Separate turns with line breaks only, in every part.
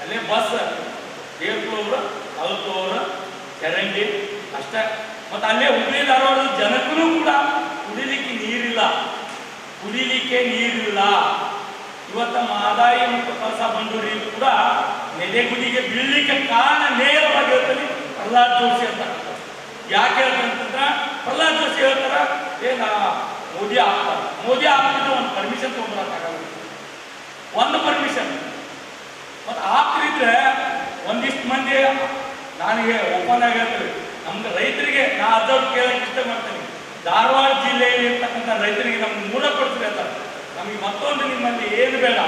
ಅಲ್ಲೇ ಬಸ್ ಏರ್ಪುಳವರು ಅಲ್ಪವರು ಚರಂಡಿ ಅಷ್ಟ. ಮತ್ತು ಅಲ್ಲೇ ಹುಬ್ಳಿ ಧಾರವಾಡದ ಜನಕ್ಕೂ ಕೂಡ ಕುಡಿಲಿಕ್ಕೆ ನೀರಿಲ್ಲ. ಇವತ್ತ ಮಹದಾಯಿ ಮತ್ತು ಕಳಸಾ ಬಂಡೂರಿ ಕೂಡ ನೆಲೆಗುದಿಗೆ ಬೀಳಲಿಕ್ಕೆ ಕಾರಣ ನೇರವಾಗಿ ಹೇಳ್ತಾನೆ ಪ್ರಹ್ಲಾದ್ ಜೋಶಿ ಅಂತ. ಯಾಕೆ ಹೇಳ್ತಾರಂತಂದ್ರೆ ಪ್ರಹ್ಲಾದ್ ಜೋಶಿ ಹೇಳ್ತಾರ ಮೋದಿ ಆಗ್ತಿದ್ರೆ ಒಂದು ಪರ್ಮಿಷನ್ ತಗೊಂಡ್ಬರಕ್ಕಾಗಲ್ಲ, ಒಂದು ಪರ್ಮಿಷನ್. ಮತ್ತು ಆಗ್ತಿದ್ರೆ ಒಂದಿಷ್ಟು ಮಂದಿ ನನಗೆ ಓಪನ್ ಆಗಿ ಹೇಳ್ತಾರೆ, ನಮ್ಗೆ ರೈತರಿಗೆ ನಾ ಅದವ್ರು ಕೇಳಕ್ಕೆ ಇಷ್ಟ ಮಾಡ್ತೇನೆ. ಧಾರವಾಡ ಜಿಲ್ಲೆಯಲ್ಲಿ ಇರ್ತಕ್ಕಂಥ ರೈತರಿಗೆ ನಮ್ಗೆ ಮೂಲ ಕೊಡ್ತೀವಿ ಅಂತಾರೆ. ನಮಗೆ ಮತ್ತೊಂದು ನಿಮ್ಮಲ್ಲಿ ಏನು ಬೇಡ,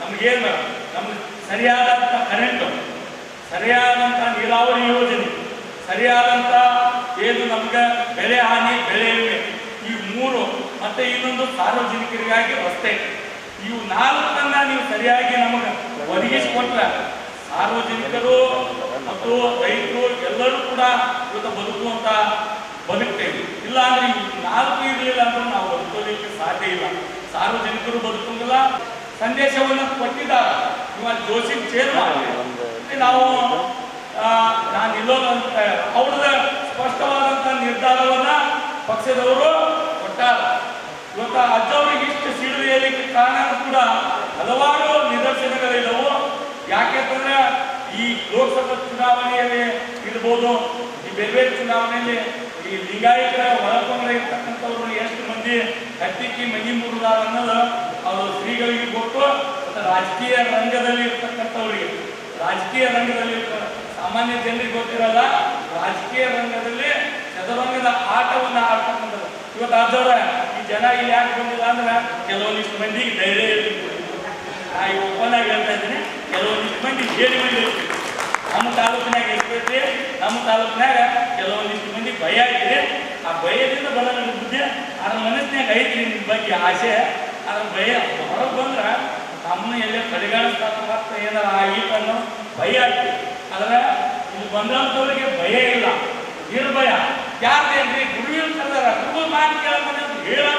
ನಮಗೇನು ಬೇಡ, ನಮ್ಗೆ ಸರಿಯಾದಂಥ ಕರೆಂಟು, ಸರಿಯಾದಂಥ ನೀರಾವರಿ ಯೋಜನೆ, ಸರಿಯಾದಂಥ ಏನು ನಮ್ಗೆ ಬೆಳೆ ಹಾನಿ ಬೆಳೆ ವಿಮೆ, ಈ ಮೂರು, ಮತ್ತೆ ಇನ್ನೊಂದು ಸಾರ್ವಜನಿಕರಿಗಾಗಿ ರಸ್ತೆ, ಇವು ನಾಲ್ಕನ್ನ ನೀವು ಸರಿಯಾಗಿ ನಮಗೆ ಒದಗಿಸಿಕೊಟ್ರೆ ಸಾರ್ವಜನಿಕರು ಮತ್ತು ರೈತರು ಎಲ್ಲರೂ ಕೂಡ ಇವತ್ತು ಬದುಕುವಂತ ಬದುಕ್ತೇವೆ. ಇಲ್ಲ ಅಂದ್ರೆ ನಾಲ್ಕು ಇರಲಿಲ್ಲ ಅಂದ್ರೆ ನಾವು ಬದುಕೋದಕ್ಕೆ ಸಾಧ್ಯ ಇಲ್ಲ. ಸಾರ್ವಜನಿಕರು ಬದುಕಂಗಿಲ್ಲ. ಸಂದೇಶವನ್ನು ಕೊಟ್ಟಿದ್ದಾರೆ ಇವಾಗ ಜೋಶಿ ಚೇರ್ ಮಾಡಿ ನಾವು ನಾನು ಇಲ್ಲೋದಂತ ಅವ್ರದ ಸ್ಪಷ್ಟವಾದಂತ ನಿರ್ಧಾರವನ್ನ ಪಕ್ಷದವರು ಕೊಟ್ಟಾರ. ಇವತ್ತು ಅಜ್ಜವ್ರಿಗೆ ಇಷ್ಟು ಸಿಡಿದು ಏಳಲಿಕ್ಕೆ ಕಾರಣ ಕೂಡ ಹಲವಾರು ನಿದರ್ಶನಗಳಿದವು. ಯಾಕೆಂತಂದ್ರೆ ಈ ಲೋಕಸಭಾ ಚುನಾವಣೆಯಲ್ಲಿ ಇರ್ಬೋದು, ಈ ಬೇರೆ ಬೇರೆ ಚುನಾವಣೆಯಲ್ಲಿ ಈ ಲಿಂಗಾಯತರ ಒಳಗೊಂಡ ಇರ್ತಕ್ಕಂಥವ್ರು ಎಷ್ಟು ಮಂದಿ ಹತ್ತಿಕ್ಕಿ ಮನಿ ಮುರುದಾರ ಅನ್ನೋದು ಅವರು ಶ್ರೀಗಳಿಗೆ ಗೊತ್ತು. ಮತ್ತು ರಾಜಕೀಯ ರಂಗದಲ್ಲಿ ಇರ್ತಕ್ಕಂಥವ್ರಿಗೆ, ರಾಜಕೀಯ ರಂಗದಲ್ಲಿ ಸಾಮಾನ್ಯ ಜನರಿಗೆ ಗೊತ್ತಿರಲ್ಲ, ರಾಜಕೀಯ ರಂಗದಲ್ಲಿ ಚದುರಂಗದ ಆಟವನ್ನು ಆಡ್ತಕ್ಕಂಥದ್ದು. ಇವತ್ತು ಆದವ್ರ ಈ ಜನ ಇಲ್ಲಿ ಯಾಕೆ ಬಂದಿಲ್ಲ ಅಂದ್ರೆ ಕೆಲವೊಂದಿಷ್ಟು ಮಂದಿಗೆ ಧೈರ್ಯ ಇರ್ತಿತ್ತು. ನಾ ಈಗ ಓಪನ್ ಆಗಿ ಹೇಳ್ತಾ ಇದ್ದೀನಿ, ಕೆಲವೊಂದಿಷ್ಟು ಮಂದಿ ಹೇಳಿ ಮಂದಿ ಇರ್ತೀವಿ. ನಮ್ಮ ತಾಲೂಕಿನಾಗ ಎಷ್ಟೈತಿ, ನಮ್ಮ ತಾಲೂಕಿನಾಗ ಕೆಲವೊಂದಿಷ್ಟು ಮಂದಿ ಭಯ ಐತಿ. ಆ ಭಯದಿಂದ ಬರೋಣ ಬುದ್ಧಿ ಅದ್ರ ಮನಸ್ಸಿನಾಗ ಐತಿ ನಿಮ್ಮ ಬಗ್ಗೆ ಆಸೆ. ಅದ್ರ ಭಯ ಹೊರಗೆ ಬಂದ್ರೆ ನಮ್ಮನ್ನ ಎಲ್ಲೇ ಕಡೆಗಾಣಿಸ್ತಾ ಏನಾರ ಆಗಿತ್ತು ಅನ್ನೋ ಭಯ ಆಗ್ತಿ. ಆದ್ರೆ ಇಲ್ಲಿ ಬಂದಂಥವ್ರಿಗೆ ಭಯ ಇಲ್ಲ, ನಿರ್ಭಯ. ಯಾರ್ದೇನ್ರಿ ಗುರುವಿನ ಕರೆದಾರ, ಗುರು ಮಾತು ಕೇಳೋದು ಹೇಳ